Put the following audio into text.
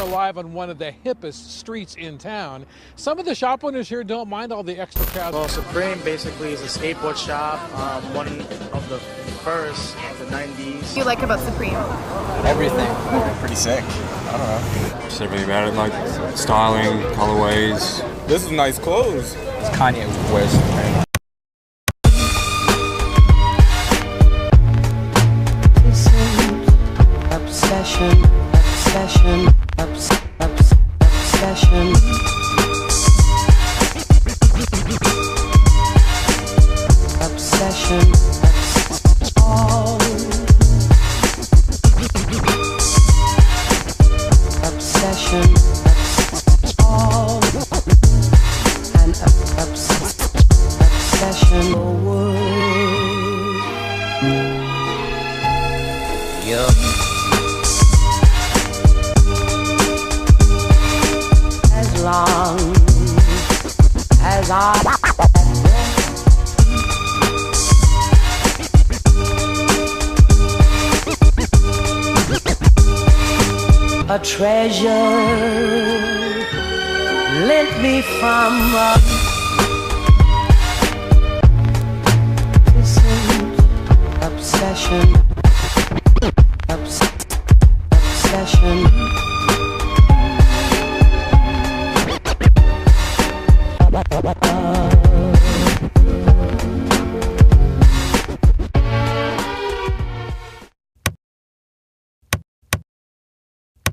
live on one of the hippest streets in town. Some of the shop owners here don't mind all the extra crowds. Well, Supreme basically is a skateboard shop, one of the first of the 90s. What do you like about Supreme? Everything. Pretty sick. I don't know. Just everything about it, like styling, colorways. This is nice clothes. It's Kanye West. Obsession, obsession, obsession. Obsession, all. Obsession, all. An obsession. Yeah. As long as a treasure lent me from